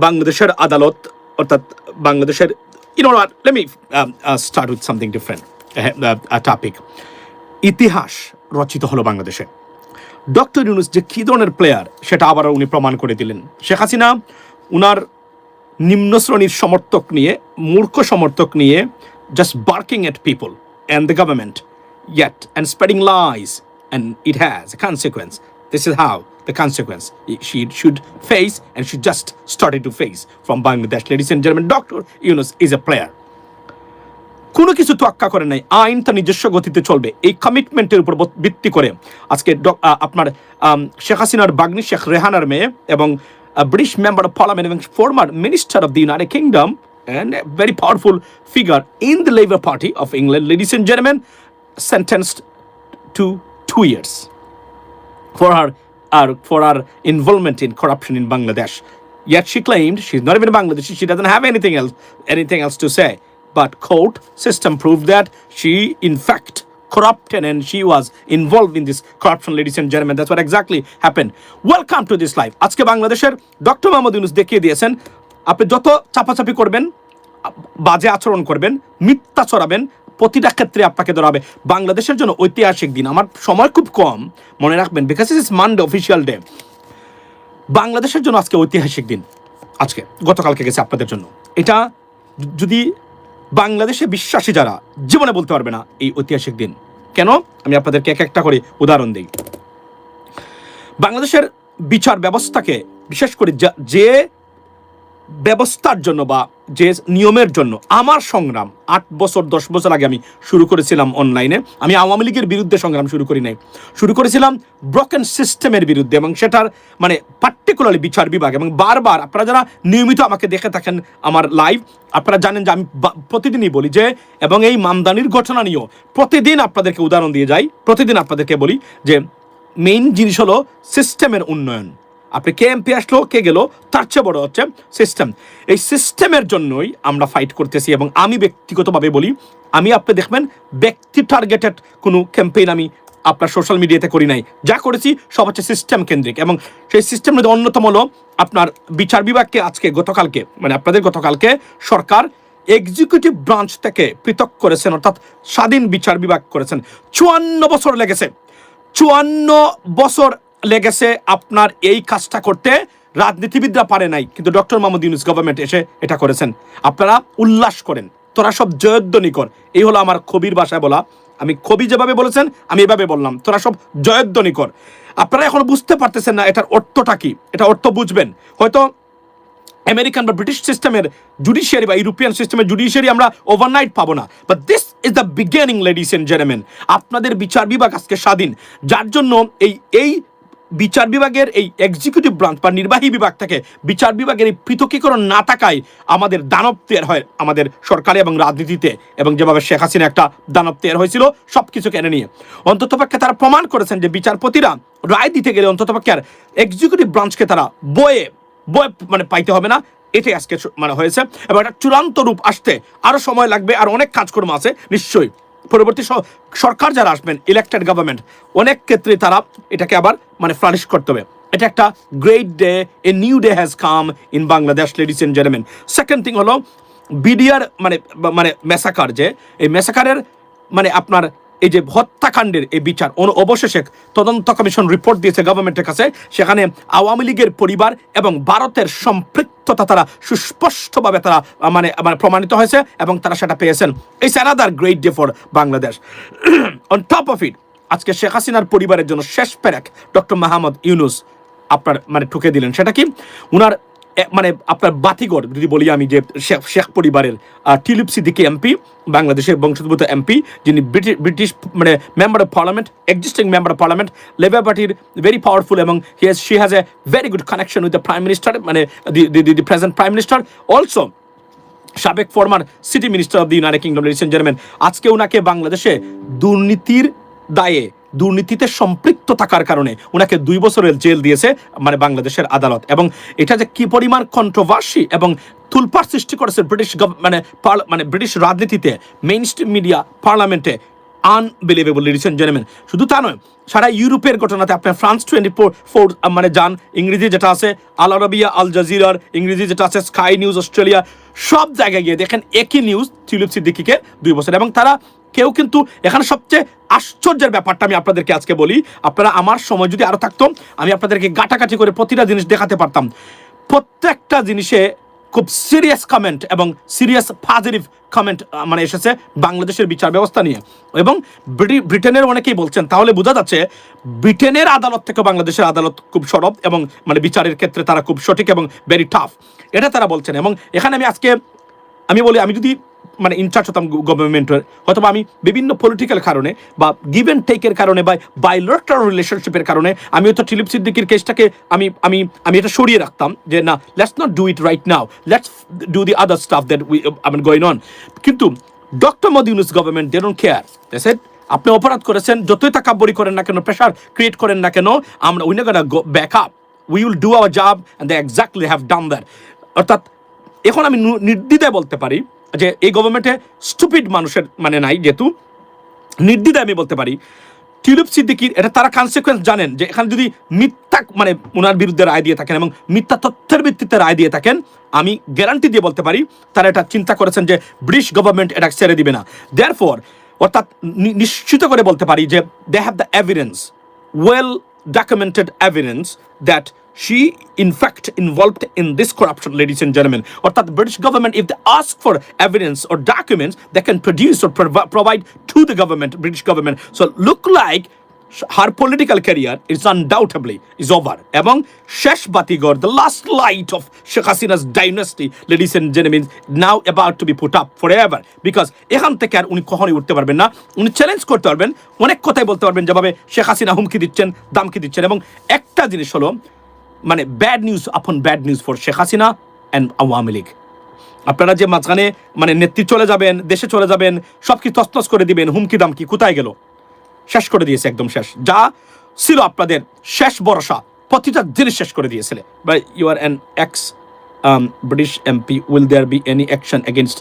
বাংলাদেশের আদালত অর্থাৎ বাংলাদেশের let me start with something different, a topic. ইতিহাস রচিত হলো বাংলাদেশে। ডক্টর ইউনূস যে কী ধরনের প্লেয়ার সেটা আবারও উনি প্রমাণ করে দিলেন। শেখ হাসিনা উনার নিম্ন শ্রেণীর সমর্থক নিয়ে, মূর্খ সমর্থক নিয়ে, just barking at people and the government yet and spreading lies, and it has a consequence. This is how the consequence she should face, and she just started to face from Bangladesh. Ladies and gentlemen, Dr. Yunus is a player. কোনো কিছু তোয়াক্কা করে নাই, আইন তার নিজস্ব গতিতে চলবে, এই কমিটমেন্টের উপর ভিত্তি করে আজকে আপনার শেখ হাসিনার বাগ্নি শেখ রেহানার মেয়ে এবং ব্রিটিশ মেম্বার অফ পার্লামেন্ট এবং former minister of the United kingdom and a very powerful figure in the Labour Party of England, ladies and gentlemen, sentenced to 2 years for her involvement in corruption in Bangladesh. Yet she claimed she's not even Bangladeshi, she doesn't have anything else to say. But court system proved that she in fact corrupted and she was involved in this corruption, ladies and gentlemen. That's what exactly happened. Welcome to this live. আজকে বাংলাদেশের doctor Mohammad Yunus দেখিয়ে দিয়েছেন, আপনি যত চাপাচাপি করবেন, বাজে আচরণ করবেন, মিথ্যা ছড়াবেন, প্রতিটা ক্ষেত্রে আপনাকে ধরা হবে। বাংলাদেশের জন্য ঐতিহাসিক দিন। আমার সময় খুব কম, মনে রাখবেন, because it is Monday official day. বাংলাদেশের জন্য আজকে ঐতিহাসিক দিন। আজকে গতকালকে গেছে আপনাদের জন্য। এটা যদি বাংলাদেশে বিশ্বাসী যারা জীবনে বলতে পারবে না এই ঐতিহাসিক দিন কেন, আমি আপনাদেরকে এক একটা করে উদাহরণ দিই। বাংলাদেশের বিচার ব্যবস্থাকে বিশেষ করে যে ব্যবস্থার জন্য বা যে নিয়মের জন্য আমার সংগ্রাম 8 বছর 10 বছর আগে আমি শুরু করেছিলাম অনলাইনে। আমি আওয়ামী লীগের বিরুদ্ধে সংগ্রাম শুরু করি নাই, শুরু করেছিলাম ব্রোকেন সিস্টেমের বিরুদ্ধে, এবং সেটার মানে পার্টিকুলারলি বিচার বিভাগ। এবং বারবার আপনারা যারা নিয়মিত আমাকে দেখে থাকেন আমার লাইভ, আপনারা জানেন যে আমি প্রতিদিনই বলি যে, এবং এই মামদানির ঘটনা নিয়েও প্রতিদিন আপনাদেরকে উদাহরণ দিয়ে যাই, প্রতিদিন আপনাদেরকে বলি যে মেইন জিনিস হলো সিস্টেমের উন্নয়ন। আপনি কে এমপি আসলো কে গেল তার চেয়ে বড় হচ্ছে সিস্টেম। এই সিস্টেমের জন্যই আমরা ফাইট করতেছি। এবং আমি ব্যক্তিগতভাবে বলি, আমি আপনি দেখবেন ব্যক্তি টার্গেটেড কোনো ক্যাম্পেইন আমি আপনার সোশ্যাল মিডিয়াতে করি নাই, যা করেছি সব হচ্ছে সিস্টেম কেন্দ্রিক। এবং সেই সিস্টেমের মধ্যে অন্যতম হলো আপনার বিচার বিভাগকে আজকে গতকালকে মানে আপনাদের গতকালকে সরকার এক্সিকিউটিভ ব্রাঞ্চ থেকে পৃথক করেছেন, অর্থাৎ স্বাধীন বিচার বিভাগ করেছেন। 54 বছর লেগেছে, 54 বছর লেগেছে আপনার এই কাজটা করতে। রাজনীতিবিদরা পারে নাই, কিন্তু ডক্টর মোহাম্মদ ইউনূস গভর্নমেন্ট এসে এটা করেছেন। আপনারা উল্লাস করেন, তোরা সব জয়ধ্বনি কর, এই হলো আমার কবির ভাষায় বলা। আমি কবি যেভাবে বলেছেন আমি এভাবে বললাম, তোরা সব জয়ধ্বনি কর। আপনারা এখন বুঝতে পারতেছেন না এটার অর্থটা কি, এটা অর্থ বুঝবেন হয়তো। আমেরিকান বা ব্রিটিশ সিস্টেমের জুডিশিয়ারি বা ইউরোপিয়ান সিস্টেমের জুডিশিয়ারি আমরা ওভারনাইট পাবো না, but this is the beginning, ladies and gentleman. আপনাদের বিচার বিভাগ আজকে স্বাধীন, যার জন্য এই বিচার বিভাগের এই এক্সিকিউটিভ ব্রাঞ্চ বা নির্বাহী বিভাগ থেকে বিচার বিভাগের এই পৃথকীকরণ না থাকায় আমাদের দানব তৈরি হয় আমাদের সরকারে এবং রাজনীতিতে, এবং যেভাবে শেখ হাসিনা একটা দানব তৈরি হয়েছিল সব কিছু কেড়ে নিয়ে। অন্ততপক্ষে তারা প্রমাণ করেছেন যে বিচারপতিরা রায় দিতে গেলে অন্ততপক্ষে আর এক্সিকিউটিভ ব্রাঞ্চকে তারা বয়ে মানে পাইতে হবে না। এটাই আজকে মানে হয়েছে, এবং একটা চূড়ান্ত রূপ আসতে আরও সময় লাগবে, আর অনেক কাজকর্ম আছে নিশ্চয়ই। পরবর্তী সরকার যারা আসবেন, ইলেক্টেড গভর্নমেন্ট, অনেক ক্ষেত্রে তারা এটাকে আবার মানে ফ্লারিশ করতে হবে। এটা একটা great day, a new day has come in Bangladesh, ladies and gentleman. Second thing হলো বিডিআর মানে মেসাকার, যে এই মেসাকারের মানে আপনার এই যে হত্যাকাণ্ডের এই বিচার অবশেষে তদন্ত কমিশন রিপোর্ট দিয়েছে গভর্নমেন্টের কাছে। সেখানে আওয়ামী লীগের পরিবার এবং ভারতের সম্পৃক্ততা তারা সুস্পষ্টভাবে তারা মানে প্রমাণিত হয়েছে, এবং তারা সেটা পেয়েছেন। It's another great day for Bangladesh. On top of it, আজকে শেখ হাসিনার পরিবারের জন্য শেষ পেরেক ডক্টর মোহাম্মদ ইউনূস আপনার মানে ঠুকে দিলেন। সেটা কি, উনার মানে আপনার বাতিগড় যদি বলি আমি, যে শেখ পরিবারের টিউলিপ সিদ্দিকী এমপি, বাংলাদেশের বংশোদ্ভূত এমপি, যিনি ব্রিটিশ মানে member of parliament, existing member of parliament, Labour পার্টির ভেরি পাওয়ারফুল, এবং she has a very good connection with the prime minister, মানে the present prime minister, also সাবেক former city minister of the United Kingdom, ladies and gentleman. আজকে ওনাকে বাংলাদেশে দুর্নীতির দায়ে, দুর্নীতিতে সম্পৃক্ত থাকার কারণে ওনাকে 2 বছরের জেল দিয়েছে মানে বাংলাদেশের আদালত। এবং এটা যে কি পরিমাণ কন্ট্রোভার্সি এবং তুলপাড় সৃষ্টি করেছে ব্রিটিশ মানে ব্রিটিশ রাজনীতিতে, মেইন স্ট্রিম মিডিয়া, পার্লামেন্টে, আনবিলিভেবল লেডিস এন্ড জেন্টলম্যান। শুধু তা নয়, সারা ইউরোপের ঘটনাতে আপনার ফ্রান্স 24 মানে যান, ইংরেজি যেটা আছে আল আরবিয়া, আল জাজিরার, ইংরেজি যেটা আছে স্কাই নিউজ অস্ট্রেলিয়া, সব জায়গায় গিয়ে দেখেন একই নিউজ, টিউলিপ সিদ্দিকীকে 2 বছর। এবং তারা কেউ কিন্তু এখানে সবচেয়ে আশ্চর্যের ব্যাপারটা আমি আপনাদেরকে আজকে বলি, আপনারা আমার সময় যদি আরও থাকতো আমি আপনাদেরকে গাটাকাটি করে প্রতিটা জিনিস দেখাতে পারতাম। প্রত্যেকটা জিনিসে খুব সিরিয়াস কমেন্ট এবং সিরিয়াস পজিটিভ কমেন্ট মানে এসেছে বাংলাদেশের বিচার ব্যবস্থা নিয়ে। এবং ব্রিটেনের অনেকেই বলছেন, তাহলে বোঝা যাচ্ছে ব্রিটেনের আদালত থেকে বাংলাদেশের আদালত খুব সরব এবং মানে বিচারের ক্ষেত্রে তারা খুব সঠিক এবং ভেরি টাফ, এটা তারা বলছেন। এবং এখানে আমি বলি, আমি যদি মানে ইনচার্জ হতাম গভর্নমেন্টের, হয়তো আমি বিভিন্ন পলিটিক্যাল কারণে বা গিভ অ্যান্ড টেকের কারণে বা বাইলেটারাল রিলেশনশিপের কারণে আমি হয়তো টিউলিপ সিদ্দিকীর কেসটাকে আমি আমি আমি এটা সরিয়ে রাখতাম যে না, let's not do it right now, let's do the other stuff that we going on. কিন্তু doctor Modi Yunus government, they don't care. They said আপনি অপরাধ করেছেন, যতই তাকাব্বরি করেন না কেন, প্রেশার ক্রিয়েট করেন না কেন, আমরা we not gonna go back up, we will do our job and they exactly have done that. অর্থাৎ এখন আমি নির্দ্বিধায় বলতে পারি যে এই গভর্নমেন্টে স্টুপিড মানুষের মানে নাই, যেহেতু নির্দ্বিধায় আমি বলতে পারি টিউলিপ সিদ্দিকীর এটা তারা কনসিকুয়েন্স জানেন যে এখানে যদি মিথ্যা মানে ওনার বিরুদ্ধে রায় দিয়ে থাকেন এবং মিথ্যা তথ্যের ভিত্তিতে রায় দিয়ে থাকেন, আমি গ্যারান্টি দিয়ে বলতে পারি তারা এটা চিন্তা করেছেন যে ব্রিটিশ গভর্নমেন্ট এটা ছেড়ে দিবে না। দেয়ারফর অর্থাৎ নিশ্চিত করে বলতে পারি যে they have the evidence, well documented evidence that she in fact involved in this corruption, ladies and gentlemen. Or that British government, if they ask for evidence or documents, they can produce or provide to the government, British government. So look like her political career is undoubtedly is over. এবং শেষ বাতিঘর, the last light of Sheikh Hasina's dynasty, ladies and gentlemen, now about to be put up forever. Because এখান থেকে আর উনি কখনোই উঠতে পারবেন না। উনি চ্যালেঞ্জ করতে পারবেন, অনেক কথাই বলতে পারবেন, যেভাবে শেখ হাসিনা হুমকি দিচ্ছেন, দামকি দিচ্ছেন। এবং একটা জিনিস হলো মানে ব্যাড নিউজ আপন bad news for Sheikh Hasina and Awami League. আপনারা যে মাঝখানে মানে নেত্রী চলে যাবেন, দেশে চলে যাবেন, সব কি তছনছ করে দিবেন, হুমকি দামকি কোথায় গেল? শেষ করে দিয়েছে, একদম শেষ। যা ছিল আপনাদের শেষ ভরসা, প্রতিটা জিনিস শেষ করে দিয়েছিলে। By you are an ex British MP, will there be any action against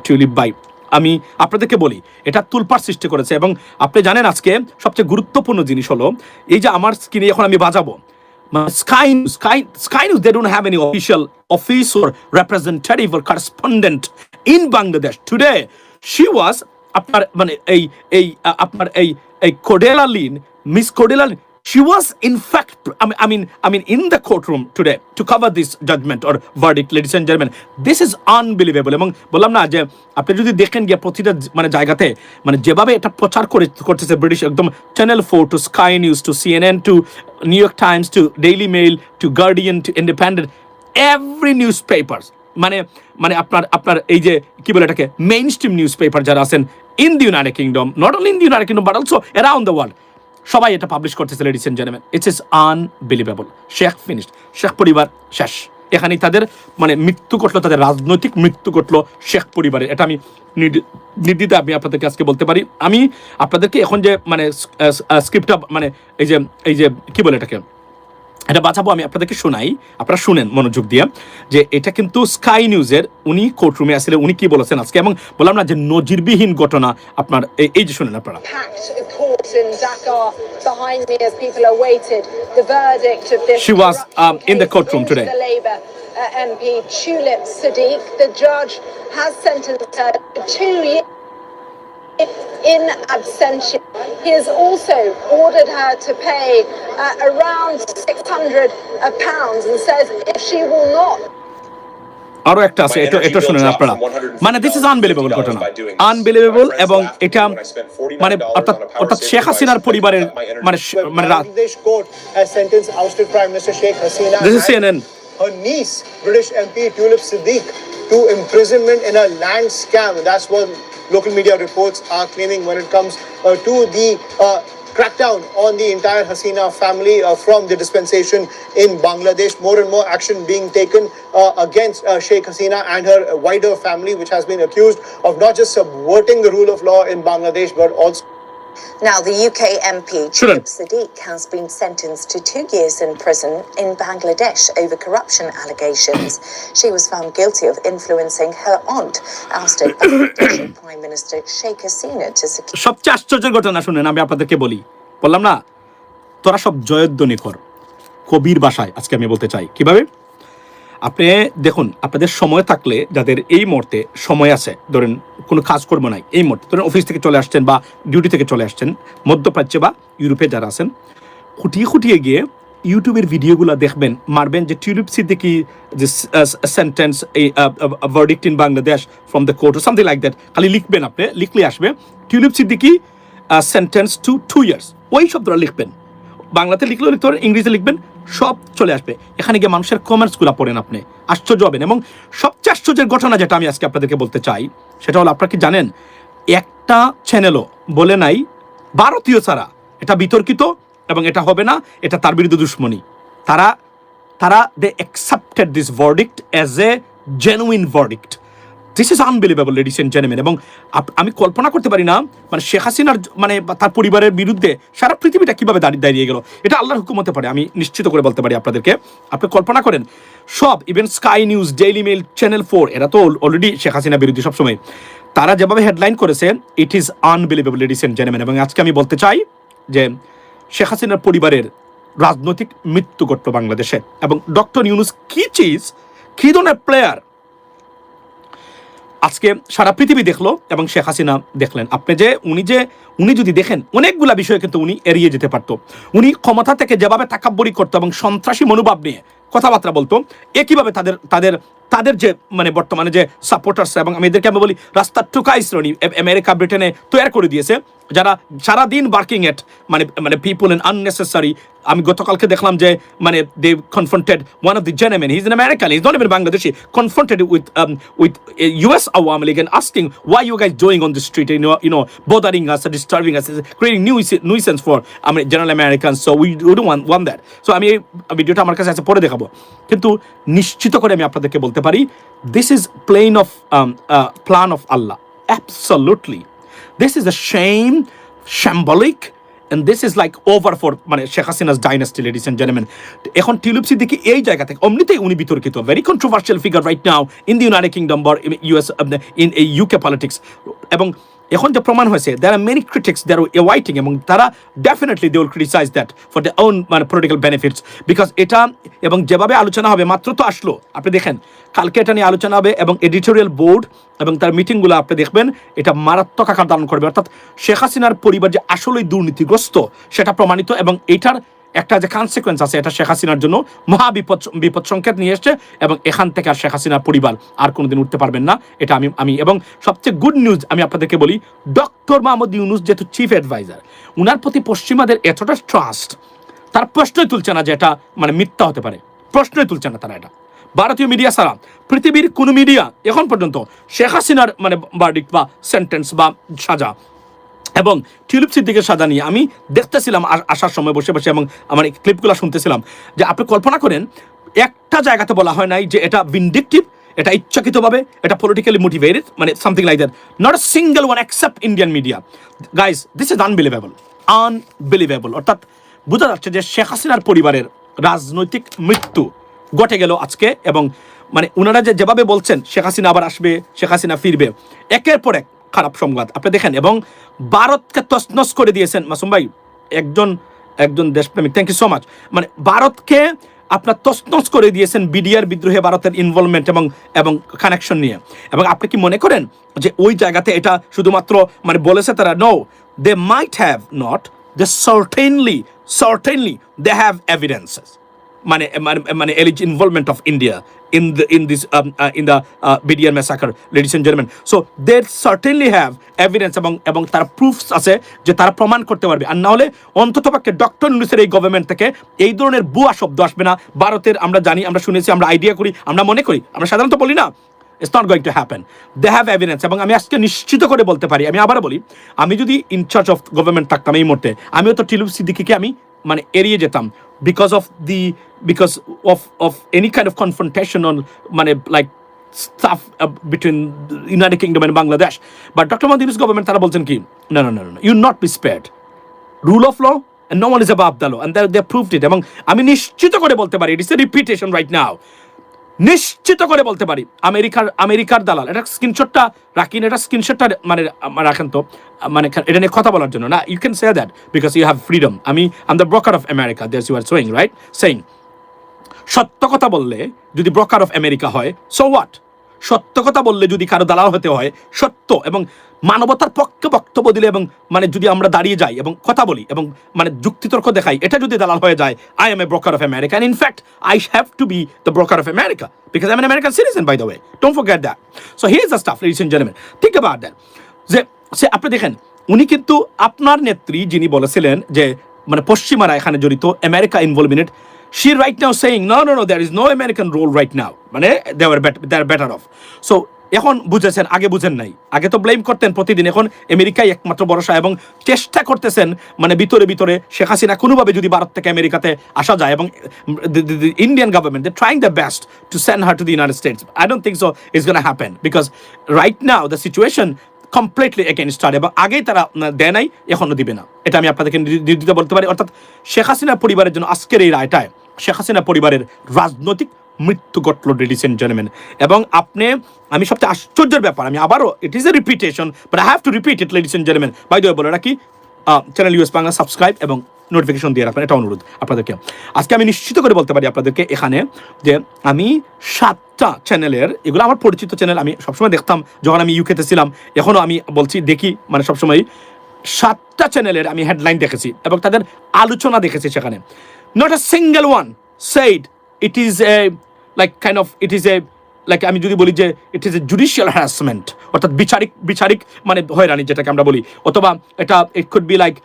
Tulip বাই? আমি আপনাদেরকে বলি, এটা তুলপাড় সৃষ্টি করেছে। এবং আপনি জানেন আজকে সবচেয়ে গুরুত্বপূর্ণ জিনিস হলো এই যে আমার স্ক্রিনে এখন আমি বাজাবো Sky News, they don't have any official office or representative or correspondent in Bangladesh today. She was আপনার মানে আপনার এই Cordelia Lynn, Miss Cordelia Lynn, she was in fact I mean in the courtroom today to cover this judgment or verdict, ladies and gentlemen. This is unbelievable. এবং বললাম না যে আপনি যদি দেখেন গিয়ে প্রতিটা মানে জায়গাতে মানে যেভাবে এটা প্রচার করতেছে ব্রিটিশ, একদম channel 4 to Sky News to CNN to New York Times to Daily Mail to Guardian to Independent, every newspaper মানে আপনার এই যে কি বলে এটাকে মেইন স্ট্রিম নিউজ পেপার যারা আছেন in the United Kingdom, not only in the United Kingdom but also around the world, সবাই এটা পাবলিশ করতেছে, ladies and gentleman. It's is unbelievable. Sheikh finished, Sheikh পরিবার শেষ। এখানেই তাদের মানে মৃত্যু ঘটলো, তাদের রাজনৈতিক মৃত্যু ঘটলো শেখ পরিবারের। এটা আমি নির্দ্বিধায় আমি আপনাদেরকে আজকে বলতে পারি। আমি আপনাদেরকে এখন যে মানে স্ক্রিপ্টটা মানে এই যে কি বলে এটাকে এটা বাঁচাবো, আমি আপনাদেরকে শোনাই, আপনারা শুনেন মনোযোগ দিয়ে যে এটা কিন্তু স্কাই নিউজের উনি কোর্টরুমে আসলে উনি কি বলেছেন আজকে। এবং বললাম না যে নজিরবিহীন ঘটনা, আপনার এই যে শুনেন আপনারা। She was in the courtroom today. MP Tulip Siddiq, the judge has sentenced her to 2 years in absentia. He has also ordered her to pay around £600 and says if she will not. আরো একটা আছে, এটা শুনেন আপনারা। মানে this is unbelievable ঘটনা, unbelievable. এবং এটা মানে অর্থাৎ শেখ হাসিনার পরিবারের মানে Bangladesh court has sentenced ousted Prime Minister Sheikh Hasina. This is CNN. Her niece, British MP Tulip Siddiq, to imprisonment in a land scam. That's what local media reports are claiming when it comes to the crackdown on the entire Hasina family from the dispensation in Bangladesh. More and more action being taken against Sheikh Hasina and her wider family, which has been accused of not just subverting the rule of law in Bangladesh, but also Now, the UK MP Tulip Siddiq has been sentenced to 2 years in prison in Bangladesh over corruption allegations. She was found guilty of influencing her aunt, ousted Bangladeshi Prime Minister Sheikh Hasina to secure. সবচেয়ে আশ্চর্যের ঘটনা শুনেন, আমি আপনাদেরকে বললাম না, তোরা সব জয়ধ্বনি কর কবির ভাষায়। আজকে আমি বলতে চাই কিভাবে। আপনি দেখুন, আপনাদের সময় থাকলে, যাদের এই মুহূর্তে সময় আছে, ধরেন কোনো কাজ করবো নাই এই মুহূর্তে, ধরেন অফিস থেকে চলে আসছেন বা ডিউটি থেকে চলে আসছেন, মধ্যপ্রাচ্যে বা ইউরোপে যারা আছেন, খুঁটিয়ে গিয়ে ইউটিউবের ভিডিওগুলো দেখবেন, মারবেন যে টিউলিপ সিদ্দিকি যে sentence verdict in Bangladesh from the court something like that, খালি লিখবেন, আপনি লিখলে আসবে Tulip Siddiqui sentence to 2 years, ওই শব্দটা লিখবেন, বাংলাতে লিখলেও লিখতে পারেন, ইংরেজিতে লিখবেন, সব চলে আসবে। এখানে গিয়ে মানুষের কমেন্টসগুলো পড়েন, আপনি আশ্চর্য হবেন। এবং সবচেয়ে আশ্চর্যের ঘটনা যেটা আমি আজকে আপনাদেরকে বলতে চাই, সেটা হলো, আপনারা কি জানেন একটা চ্যানেলও বলে নাই ভারতীয় ছাড়া এটা বিতর্কিত এবং এটা হবে না, এটা তার বিরুদ্ধে দুশ্মনী। তারা they accepted this verdict as a genuine verdict. This is unbelievable ladies and gentleman. এবং আমি কল্পনা করতে পারি না, মানে শেখ হাসিনার মানে তার পরিবারের বিরুদ্ধে সারা পৃথিবীটা কীভাবে দাঁড়িয়ে গেল। এটা আল্লাহর হুকুম হতে পারে, আমি নিশ্চিত করে বলতে পারি আপনাদেরকে। আপনি কল্পনা করেন, সব even sky news, daily mail, channel 4, এরা তো অলরেডি শেখ হাসিনা বিরোধী সবসময়, তারা যেভাবে হেডলাইন করেছে, it is unbelievable ladies and gentleman. এবং আজকে আমি বলতে চাই যে শেখ হাসিনার পরিবারের রাজনৈতিক মৃত্যু ঘটল বাংলাদেশে, এবং ডক্টর ইউনূস কি ধরনের প্লেয়ার আজকে সারা পৃথিবী দেখলো এবং শেখ হাসিনা দেখলেন। উনি যদি দেখেন, অনেকগুলা বিষয় কিন্তু উনি এড়িয়ে যেতে পারতো। উনি ক্ষমতা থেকে যেভাবে তাকাব্বরি করতো এবং সন্ত্রাসী মনোভাব নিয়ে কথাবার্তা বলতো, একইভাবে তাদের যে মানে বর্তমানে যে সাপোর্টার্স, এবং আমি এদেরকে আমি বলি রাস্তার টুকাই শ্রেণী, আমেরিকা ব্রিটেনে তৈরি করে দিয়েছে, যারা সারাদিন ওয়ার্কিং এট মানে পিপল ইন আননেসেসারি। আমি গতকালকে দেখলাম যে মানে they confronted one of the gentleman, he is an American, he is not even Bangladeshi, confronted with US Awami League and asking why you guys doing on the street, you know bothering us, disturbing us, creating nuisance for general Americans, so we don't want that. So আমি এই ভিডিওটা আমার কাছে আছে, পরে দেখাবো, কিন্তু নিশ্চিত করে আমি আপনাদেরকে বলতে পারি, this is plan of Allah, absolutely. This is a shame, shambolic, and this is like over for মানে Sheikh Hasina's dynasty, ladies and gentleman. এখন টিউলিপ সিদ্দিকি এই জায়গা থেকে এমনিতেই উনি বিতর্কিত, very controversial figure right now in the United Kingdom বা US in UK politics. এবং এখন যে প্রমাণ হয়েছে, there are many critics that are awaiting, এবং তারা definitely they will criticize that for their own মানে political benefits, because এটা এবং যেভাবে আলোচনা হবে, মাত্র তো আসলো, আপনি দেখেন কালকে এটা নিয়ে আলোচনা হবে, এবং এডিটোরিয়াল বোর্ড এবং তার মিটিংগুলো আপনি দেখবেন, এটা মারাত্মক আকার ধারণ করবে। অর্থাৎ শেখ হাসিনার পরিবার যে আসলেই দুর্নীতিগ্রস্ত সেটা প্রমাণিত, এবং এটার একটা যে কনসিকুয়েন্স আছে, এটা শেখ হাসিনার জন্য মহা বিপদ সংকেত নিয়ে এসছে, এবং এখান থেকে আর শেখ হাসিনার পরিবার আর কোনোদিন উঠতে পারবেন না। এটা আমি এবং সবচেয়ে গুড নিউজ আমি আপনাদেরকে বলি, ডক্টর মোহাম্মদ ইউনূস যেহেতু চিফ অ্যাডভাইজার, উনার প্রতি পশ্চিমাদের এতটা ট্রাস্ট, তার প্রশ্নই তুলছে না যে এটা মানে মিথ্যা হতে পারে, প্রশ্নই তুলছে না তারা। এটা ভারতীয় মিডিয়া ছাড়া পৃথিবীর কোনো মিডিয়া এখন পর্যন্ত শেখ হাসিনার মানে ভার্ডিক্ট বা সেন্টেন্স বা সাজা এবং টিউলিপ সিদ্দিকের সাজা নিয়ে আমি দেখতেছিলাম আসার সময় বসে এবং আমার ক্লিপগুলো শুনতেছিলাম, যে আপনি কল্পনা করেন, একটা জায়গাতে বলা হয় নাই যে এটা ভিন্ডিকটিভ, এটা ইচ্ছাকৃতভাবে, এটা পলিটিক্যালি মোটিভেটেড, মানে something like that, not a single one except Indian media. Guys, this is unbelievable. অর্থাৎ বোঝা যাচ্ছে যে শেখ হাসিনার পরিবারের রাজনৈতিক মৃত্যু ঘটে গেল আজকে, এবং মানে ওনারা যেভাবে বলছেন শেখ হাসিনা আবার আসবে, শেখ হাসিনা ফিরবে, একের পর এক খারাপ সংবাদ আপনি দেখেন। এবং ভারতকে তছনছ করে দিয়েছেন মাসুম ভাই, একজন দেশপ্রেমিক, থ্যাংক ইউ সো মাচ। মানে ভারতকে আপনার তছনছ করে দিয়েছেন বিডিআর বিদ্রোহে ভারতের ইনভলভমেন্ট এবং কানেকশন নিয়ে। এবং আপনি কি মনে করেন যে ওই জায়গাতে এটা শুধুমাত্র মানে বলেছে তারা? No, they might have not, they certainly they have evidences, মানে involvement of India in the BDR massacre, ladies and gentlemen. So they certainly have evidence এবং তার প্রুফস আছে যে তারা প্রমাণ করতে পারবে। আর না হলে অন্ততপক্ষে ডক্টর ইউনূসের এই গভর্নমেন্ট থেকে এই ধরনের ভুয়া শব্দ আসবে না। ভারতের আমরা জানি, আমরা শুনেছি, আমরা আইডিয়া করি, আমরা মনে করি, আমরা সাধারণত বলি না, it's not going to happen. They have evidence. এবং আমি আজকে নিশ্চিত করে বলতে পারি, আমি আবার বলি, আমি যদি ইনচার্জ অফ গভর্নমেন্ট থাকতাম এই মুহূর্তে, আমিও তো টিউলিপ সিদ্দিকিকে আমি মানে এড়িয়ে যেতাম, because of any kind of confrontation on মানে like stuff between United Kingdom and Bangladesh. But Dr. Mohamed Yunus government তারা বলছেন কি, no, you not be spared. Rule of law and no one is above the law, and they proved it. এবং আমি নিশ্চিত করে বলতে পারি, it is a repetition right now, নিশ্চিত করে বলতে পারি আমেরিকার দালাল, এটা স্ক্রিনশটটা রাখেন, এটা স্ক্রিনশটটা মানে রাখেন তো, মানে এটা নিয়ে কথা বলার জন্য না, you can say that because you have freedom. I am the broker of America, that's you are saying right, saying সত্য কথা বললে যদি ব্রোকার অফ আমেরিকা হয়, সো হোয়াট? সত্য কথা বললে যদি কারো দালাল হতে হয়, সত্য এবং মানবতার পক্ষে বক্তব্য দিলে এবং মানে যদি আমরা দাঁড়িয়ে যাই এবং কথা বলি এবং মানে যুক্তিতর্ক দেখাই, এটা যদি দালাল হয়ে যায়, I M A broker of America, and in fact I have to be the broker of America because I'm an American citizen, by the way, don't forget that. So here's the stuff, ladies and gentlemen, think about that. যে আপনি দেখেন, উনি কিন্তু আপনার নেত্রী যিনি বলেছিলেন যে মানে পশ্চিমারা এখানে জড়িত, America involve in it, she right now saying no, there is no American role right now, মানে they are better off. So এখন বুঝেছেন, আগে বুঝেন নাই, আগে তো ব্লেম করতেন প্রতিদিন, এখন আমেরিকাই একমাত্র ভরসা এবং চেষ্টা করতেছেন মানে ভিতরে শেখ হাসিনা কোনোভাবে যদি ভারত থেকে আমেরিকাতে আসা যায়, এবং Indian government they trying the best to send her to the United States. I don't think so it's gonna happen because right now the situation completely against her, এবং আগেই তারা দেয় নাই, এখনও দিবে না, এটা আমি আপনাদেরকে নির্দ্বিধায় বলতে পারি। অর্থাৎ শেখ হাসিনা পরিবারের জন্য আজকের এই রায়টায় শেখ হাসিনা পরিবারের রাজনৈতিক মৃত্যু ঘটল, লেডিস এন্ড জেন্টলম্যান। এবং আমি সবচেয়ে আশ্চর্যের ব্যাপার, আমি আবারও, it is a repetition but I have to repeat it, ladies and gentleman, by the way বলে রাখি, চ্যানেল ইউএস বাংলা সাবস্ক্রাইব এবং নোটিফিকেশন দিয়ে রাখবেন, এটা অনুরোধ আপনাদেরকে। আজকে আমি নিশ্চিত করে বলতে পারি আপনাদেরকে এখানে যে আমি 7টা চ্যানেলের, এগুলো আমার পরিচিত চ্যানেল, আমি সবসময় দেখতাম যখন আমি ইউকেতে ছিলাম, এখনও আমি বলছি দেখি, মানে সবসময় 7টা চ্যানেলের আমি হেডলাইন দেখেছি এবং তাদের আলোচনা দেখেছি, সেখানে not a single one said it is a like kind of it is a like আমি যদি বলি যে it is a judicial harassment, অর্থাৎ বিচারিক মানে হয়রানি যেটাকে আমরা বলি, অথবা এটা it could be like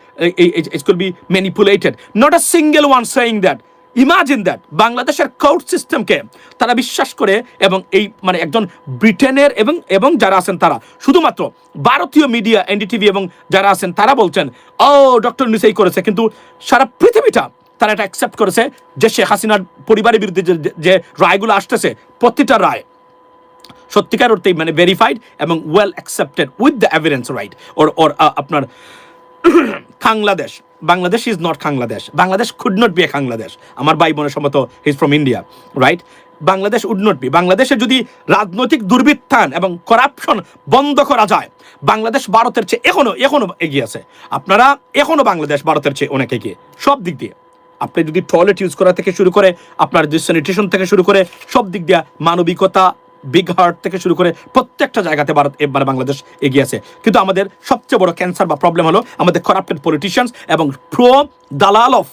it could be manipulated, not a single one saying that. Imagine that, বাংলাদেশের কোর্ট সিস্টেমকে তারা বিশ্বাস করে, এবং এই মানে একজন ব্রিটেনের এবং যারা আছেন তারা শুধুমাত্র ভারতীয় মিডিয়া, এনডিটিভি এবং যারা আছেন তারা বলছেন ও ডক্টর ইউনূস এই করেছে, কিন্তু সারা পৃথিবীটা তারা এটা অ্যাকসেপ্ট করেছে যে শেখ হাসিনার পরিবারের বিরুদ্ধে যে রায়গুলো আসতেছে, প্রতিটা রায় সত্যিকার অর্থেই মানে ভেরিফাইড এবং well accepted with the evidence, right? ওর আপনার Bangladesh is not Bangladesh could not be a Bangladesh. আমার ভাই বোনের সম্মত he is from India, right? Bangladesh would not be. বাংলাদেশে যদি রাজনৈতিক দুর্বৃত্তায়ন এবং করাপশন বন্ধ করা যায়, বাংলাদেশ ভারতের চেয়ে এখনো এগিয়ে আছে। আপনারা এখনো বাংলাদেশ ভারতের চেয়ে অনেক এগিয়ে সব দিক দিয়ে। আপনি যদি টয়লেট ইউজ করা থেকে শুরু করে, আপনার যে স্যানিটেশন থেকে শুরু করে, সব দিক দিয়ে মানবিকতা, বিগ হার্ট থেকে শুরু করে প্রত্যেকটা জায়গাতে ভারত এবারে বাংলাদেশ এগিয়ে আছে। কিন্তু আমাদের সবচেয়ে বড় ক্যান্সার বা প্রবলেম হলো আমাদের করাপ্টেড পলিটিশিয়ানস এবং দালাল অফ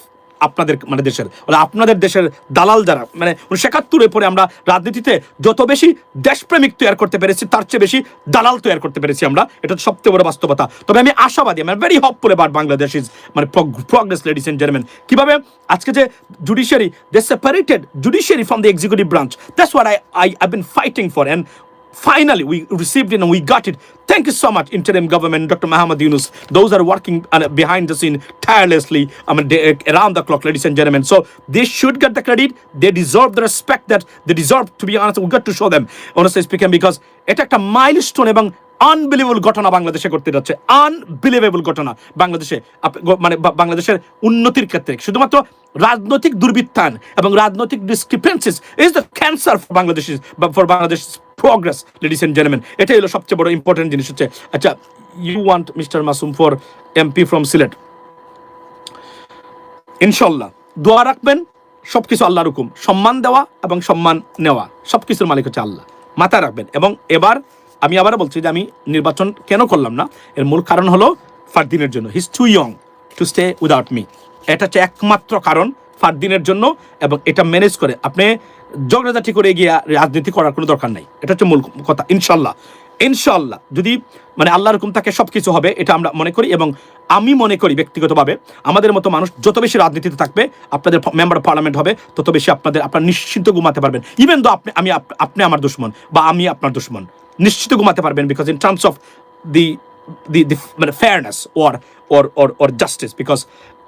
আপনাদের মানে দেশের, আপনাদের দেশের দালাল যারা, মানে 1971 পরে আমরা রাজনীতিতে যত বেশি দেশপ্রেমিক তৈরি করতে পেরেছি, তার চেয়ে বেশি দালাল তৈরি করতে পেরেছি আমরা, এটা সবচেয়ে বড় বাস্তবতা। তবে আমি আশাবাদী, আমি very hopeful about Bangladesh is মানে প্রগ্রেস, লেডিস এন্ড জেন্টলম্যান। কিভাবে আজকে যে judiciary, they separated judiciary from the executive branch, that's what I've been fighting for, and finally we received it and we got it. Thank you so much, interim government, Dr. Mohamed Yunus. Those are working behind the scene tirelessly, around the clock, ladies and gentlemen. So they should get the credit. They deserve the respect that they deserve. To be honest, we got to show them, honestly speaking, because এটা একটা milestone এবং unbelievable ঘটনা বাংলাদেশে করতে যাচ্ছে, unbelievable ঘটনা বাংলাদেশে, মানে বাংলাদেশের উন্নতির ক্ষেত্রে। শুধুমাত্র রাজনৈতিক দুর্বৃত্তায়ন এবং রাজনৈতিক discrepancies is the cancer for Bangladesh progress, ladies and gentlemen. এটাই হলো সবচেয়ে বড় ইম্পর্টেন্ট জিনিস হচ্ছে। আচ্ছা, you want mister Masum for MP from Sylhet, ইনশাল্লাহ দোয়া রাখবেন। সবকিছু আল্লাহর হুকুম, সম্মান দেওয়া এবং সম্মান নেওয়া সবকিছুর মালিক হচ্ছে আল্লাহ, মাথায় রাখবেন। এবং এবার আমি আবার বলছি যে আমি নির্বাচন কেন করলাম না, এর মূল কারণ হলো ফারদিনের জন্য। He is too young to stay without me, এটা হচ্ছে একমাত্র কারণ ফারদিনের জন্য। এবং এটা ম্যানেজ করে আপনি ঝগড়াঝাটি করে গিয়ে রাজনীতি করার কোনো দরকার নাই, এটা হচ্ছে মূল কথা। ইনশাল্লাহ যদি মানে আল্লাহর হুকুম থাকে সব কিছু হবে, এটা আমরা মনে করি। এবং আমি মনে করি ব্যক্তিগতভাবে আমাদের মতো মানুষ যত বেশি রাজনীতিতে থাকবে, আপনাদের মেম্বার অফ পার্লামেন্ট হবে, তত বেশি আপনারা নিশ্চিন্ত ঘুমাতে পারবেন। ইভেন দো আপনি আমার দুশ্মন বা আমি আপনার দুশ্মন, নিশ্চিত ঘুমাতে পারবেন। Because in terms of the মানে ফেয়ারনেস ওর জাস্টিস, বিকজ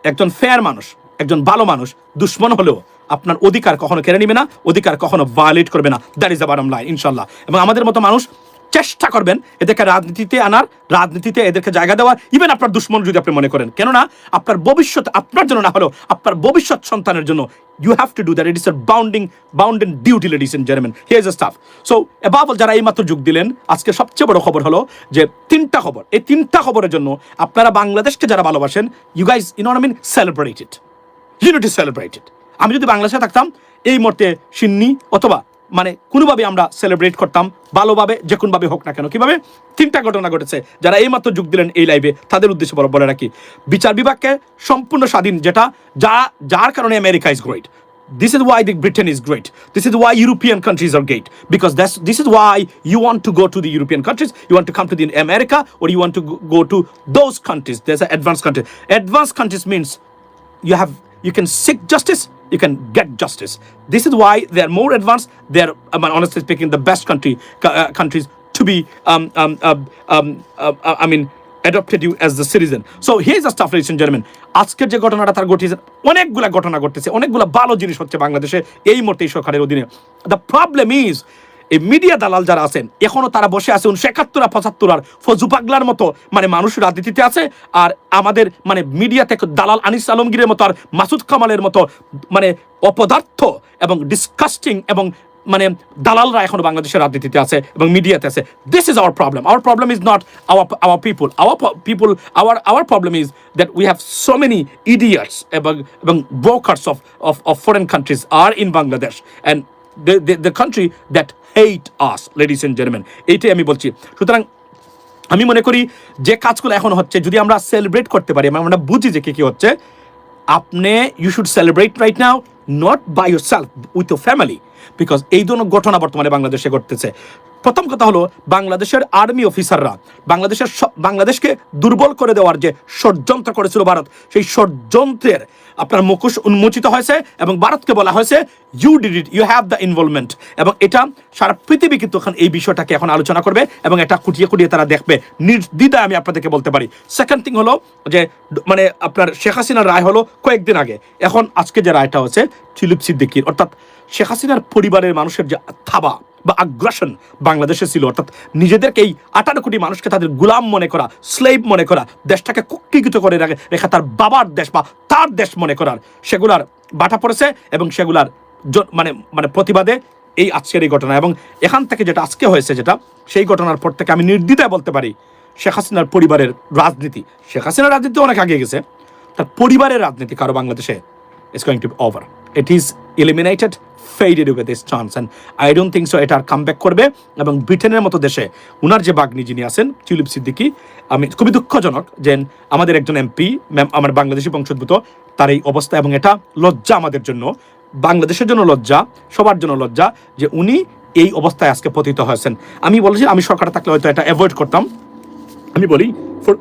একজন ফেয়ার মানুষ, একজন ভালো মানুষ দুশ্মন হলেও আপনার অধিকার কখনো কেড়ে নেবে না, অধিকার কখনো ভায়োলেট করবে না। That is the bottom line ইনশাল্লাহ। এবং আমাদের মতো মানুষ চেষ্টা করবেন এদেরকে রাজনীতিতে আনার, রাজনীতিতে এদেরকে জায়গা দেওয়ার, ইভেন আপনার দুশ্মন যদি আপনি মনে করেন, কেননা আপনার ভবিষ্যৎ আপনার জন্য না হলেও আপনার ভবিষ্যৎ সন্তানের জন্য you have to do that. It is a bounding duty, ladies and gentleman, here is the stuff. So above all, যারা এইমাত্র যোগ দিলেন, আজকে সবচেয়ে বড় খবর হলো যে 3টা খবর। এই 3টা খবরের জন্য আপনারা বাংলাদেশকে যারা ভালোবাসেন, you guys, you know what I mean, celebrate it, you need to celebrate it. আমি যদি বাংলাদেশে থাকতাম এই মুহূর্তে সিন্নি অথবা মানে কোনোভাবে আমরা সেলিব্রেট করতাম, ভালোভাবে যে কোনোভাবে হোক না কেন। কিভাবে? 3টা ঘটনা ঘটেছে। যারা এইমাত্র যোগ দিলেন এই লাইভে, তাদের উদ্দেশ্যে বলে রাখি, বিচার বিভাগকে সম্পূর্ণ স্বাধীন, যার কারণে America is great. This is why the Britain is great. This is why European countries are great, because this is why you want to go to the European countries, you want to come to the America, or you want to go to those countries. There's an advanced country. Advanced countries means you can seek justice, you can get justice. This is why they are more advanced. They are, honestly speaking, the best countries to be adopted you as the citizen. So here's the stuff, ladies and gentlemen. আজকের যে ঘটনাটা তার ঘটেছে, অনেকগুলা ঘটনা ঘটতেছে, অনেকগুলা ভালো জিনিস হচ্ছে বাংলাদেশে এই মুহূর্তে সরকারের অধীনে। দ্য প্রবলেম ইজ, এই মিডিয়া দালাল যারা আছেন এখনো তারা বসে আছে 1971 75 আর ফজু পাগলার মতো মানুষ রাজনীতিতে আছে, আর আমাদের মিডিয়াতে দালাল আনিস আলমগীরের মতো আর মাসুদ কামালের মতো অপদার্থ এবং ডিসকাস্টিং এবং দালালরা এখনো বাংলাদেশের রাজনীতিতে আছে এবং মিডিয়াতে আছে। This is our problem. Hour problem is not our people. Our problem is that we have so many idiots এবং brokers of foreign countries are in Bangladesh, and the country that hate us, ladies and gentlemen. এইটাই আমি বলছি। সুতরাং আমি মনে করি যে কাজগুলো এখন হচ্ছে, যদি আমরা সেলিব্রেট করতে পারি, আমরা বুঝি যে কি হচ্ছে, আপনি you should celebrate right now, not by yourself, with your family, because এই ধরনের ঘটনা বর্তমানে বাংলাদেশে ঘটতেছে। প্রথম কথা হলো, বাংলাদেশের আর্মি অফিসাররা বাংলাদেশকে দুর্বল করে দেওয়ার যে ষড়যন্ত্র করেছিল ভারত, সেই ষড়যন্ত্রের আপনার মুখোশ উন্মোচিত হয়েছে এবং ভারতকে বলা হয়েছে you did it, you have the involvement. এবং এটা সারা পৃথিবী কিন্তু এখন এই বিষয়টাকে এখন আলোচনা করবে এবং এটা খুঁটিয়ে খুঁটিয়ে তারা দেখবে নির্দ্বিধায়, আমি আপনাদেরকে বলতে পারি। সেকেন্ড থিং হলো যে আপনার শেখ হাসিনার রায় হলো কয়েকদিন আগে, এখন আজকে যে রায়টা হচ্ছে টিউলিপ সিদ্দিকীর, অর্থাৎ শেখ হাসিনার পরিবারের মানুষের যে থাবা বা আগ্রাসন বাংলাদেশে ছিল, অর্থাৎ নিজেদেরকে এই 18 কোটি মানুষকে তাদের গুলাম মনে করা, স্লেভ মনে করা, দেশটাকে কুক্ষিগত করে রেখা তার বাবার দেশ বা তার দেশ মনে করার, সেগুলার বাটা পড়েছে এবং সেগুলার প্রতিবাদে এই আজকের এই ঘটনা। এবং এখান থেকে যেটা আজকে হয়েছে, যেটা সেই ঘটনার পর থেকে আমি নির্দ্বিধায় বলতে পারি, শেখ হাসিনার পরিবারের রাজনীতি, শেখ হাসিনার রাজনীতি অনেক আগে গেছে, তার পরিবারের রাজনীতি কারো বাংলাদেশে is going to be over. It is eliminated, faded with this chance, and I don't think so এটা আর কামব্যাক করবে। এবং ব্রিটেনের মতো দেশে উনার যে বাগ্নি যিনি আছেন টিউলিপ সিদ্দিকী, আমি খুবই দুঃখজনক যে আমাদের একজন এমপি আমার বাংলাদেশি বংশোদ্ভূত, তার এই অবস্থা, এবং এটা লজ্জা আমাদের জন্য, বাংলাদেশের জন্য লজ্জা, সবার জন্য লজ্জা যে উনি এই অবস্থায় আজকে পতিত হয়েছেন। আমি বলেছি আমি সরকারে থাকলে হয়তো এটা অ্যাভয়েড করতাম। আমি বলি for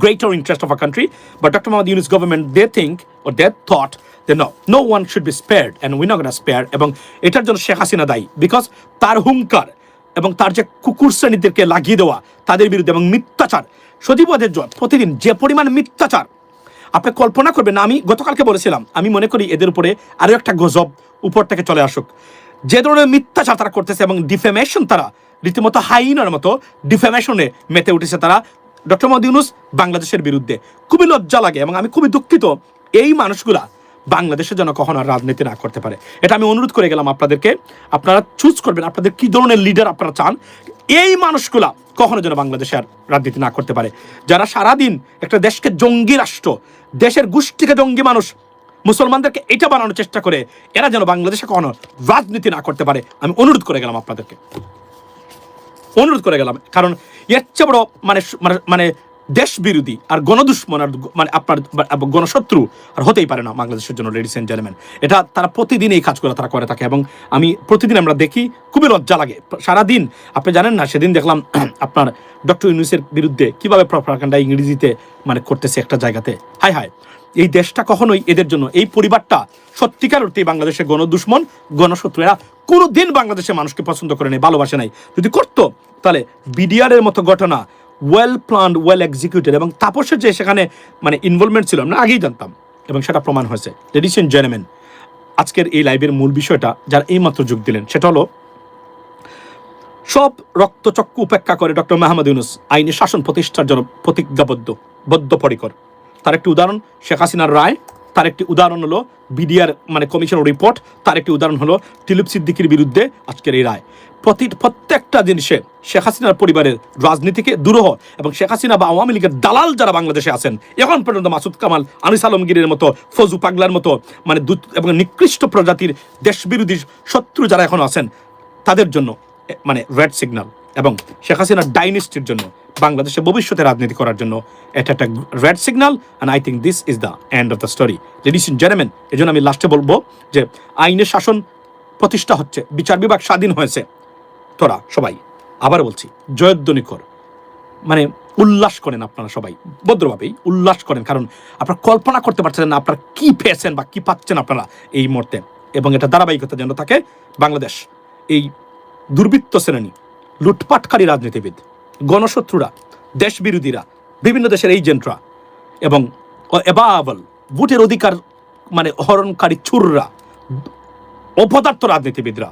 greater interest of our country, but Dr. Mohammad Yunus government, they think or they thought that no one should be spared, and we're not going to spare, এবং এটার জন্য শেখ হাসিনা দায়ী, বিকজ তার হুঙ্কার এবং তার যে কুকুর শ্রেণীদেরকে লাগিয়ে দেওয়া তাদের বিরুদ্ধে এবং মিথ্যাচার, সজীবদের জন্য প্রতিদিন যে পরিমাণ মিথ্যাচার আপনি কল্পনা করবেন না। আমি গতকালকে বলেছিলাম, আমি মনে করি এদের উপরে আরও একটা গজব উপর থেকে চলে আসুক, যে ধরনের মিথ্যাচার তারা করতেছে এবং ডিফেমেশন, তারা রীতিমতো হাইনার মতো ডিফেমেশনে মেতে উঠেছে তারা ডক্টর মোহাম্মদ ইউনূস বাংলাদেশের বিরুদ্ধে। খুবই লজ্জা লাগে এবং আমি খুবই দুঃখিত এই মানুষগুলা বাংলাদেশের জন্য কখনো রাজনীতি না করতে পারে। এটা আমি অনুরোধ করে গেলাম আপনাদেরকে, আপনারা চুজ করবেন আপনাদের কি ধরনের লিডার আপনারা চান। এই মানুষগুলা কখনো যেন বাংলাদেশে আর রাজনীতি না করতে পারে, যারা সারাদিন একটা দেশকে জঙ্গি রাষ্ট্র, দেশের গোষ্ঠীকে জঙ্গি মানুষ, মুসলমানদেরকে এটা বানানোর চেষ্টা করে, এরা যেন বাংলাদেশে কখনো রাজনীতি না করতে পারে। আমি অনুরোধ করে গেলাম আপনাদেরকে, অনুরোধ করে গেলাম, কারণ এর চেয়ে বড় মানে দেশ বিরোধী আর গণদুশ্মন আর আপনার গণশত্রু আর হতেই পারে না বাংলাদেশের জন্য, লেডিস এন্ড জেন্টলম্যান। এটা তারা প্রতিদিন এই কাজগুলো তারা করে থাকে এবং আমি প্রতিদিন আমরা দেখি, খুবই লজ্জা লাগে। সারাদিন আপনি জানেন না, সেদিন দেখলাম আপনার ডক্টর ইউনূসের বিরুদ্ধে কিভাবে প্রপাগান্ডা ইংরেজিতে করতেছে একটা জায়গাতে। হায় হায়, এই দেশটা কখনোই এদের জন্য, এই পরিবারটা সত্যিকার অর্থেই বাংলাদেশের গণদুশ্মন, গণশত্রু। এরা কোনোদিন বাংলাদেশের মানুষকে পছন্দ করে নাই, ভালোবাসে নাই। যদি করতো তাহলে বিডিআরের মতো ঘটনা ওয়েল প্ল্যান্ড, ওয়েল এক্সিকিউটেড, এবং তাপসের যে সেখানে ইনভলভমেন্ট ছিল আমরা আগেই জানতাম এবং সেটা প্রমাণ হয়েছে। লেডিস এন্ড জেন্টলম্যান, আজকের এই লাইভের মূল বিষয়টা যারা এইমাত্র যোগ দিলেন সেটা হলো সব রক্তচক্ষু উপেক্ষা করে ডক্টর মোহাম্মদ ইউনূস আইনি শাসন প্রতিষ্ঠার জন্য বদ্ধপরিকর। তার একটি উদাহরণ শেখ হাসিনার রায়, তার একটি উদাহরণ হলো বিডিআর মানে কমিশনের রিপোর্ট, তার একটি উদাহরণ হলো টিউলিপ সিদ্দিকীর বিরুদ্ধে আজকের এই রায়। প্রত্যেকটা জিনিসে শেখ হাসিনার পরিবারের রাজনীতিকে দুরূহ এবং শেখ হাসিনা বা আওয়ামী লীগের দালাল যারা বাংলাদেশে আছেন এখন পর্যন্ত মাসুদ কামাল, আনিস আলমগীরের মতো, ফজু পাগলার মতো মানে এবং নিকৃষ্ট প্রজাতির দেশবিরোধী শত্রু যারা এখন আছেন তাদের জন্য মানে রেড সিগন্যাল, এবং শেখ হাসিনার ডাইনেস্টির জন্য বাংলাদেশে ভবিষ্যতে রাজনীতি করার জন্য এটা একটা red signal. And I think this is the end of the story. Ladies and gentleman, এই জন্য আমি লাস্টে বলবো যে আইনের শাসন প্রতিষ্ঠা হচ্ছে, বিচার বিভাগ স্বাধীন হয়েছে, তোরা সবাই আবার বলছি জয়ধ্বনি কর, মানে উল্লাস করেন আপনারা সবাই, ভদ্রভাবেই উল্লাস করেন, কারণ আপনারা কল্পনা করতে পারছেন না আপনারা কি পেয়েছেন বা কি পাচ্ছেন আপনারা এই মুহূর্তে, এবং এটা ধারাবাহিকতা যেন থাকে। বাংলাদেশ এই দুর্বৃত্ত শ্রেণী, লুটপাটকারী রাজনীতিবিদ, গণশত্রুরা, দেশ বিরোধীরা, বিভিন্ন দেশের এজেন্টরা এবং এবাবল ভোটের অধিকার মানে হরণকারী চুররা, অপদার্থ রাজনীতিবিদরা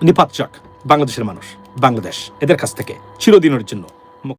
নিপাত যাক বাংলাদেশের মানুষ, বাংলাদেশ এদের কাছ থেকে চিরদিনের জন্য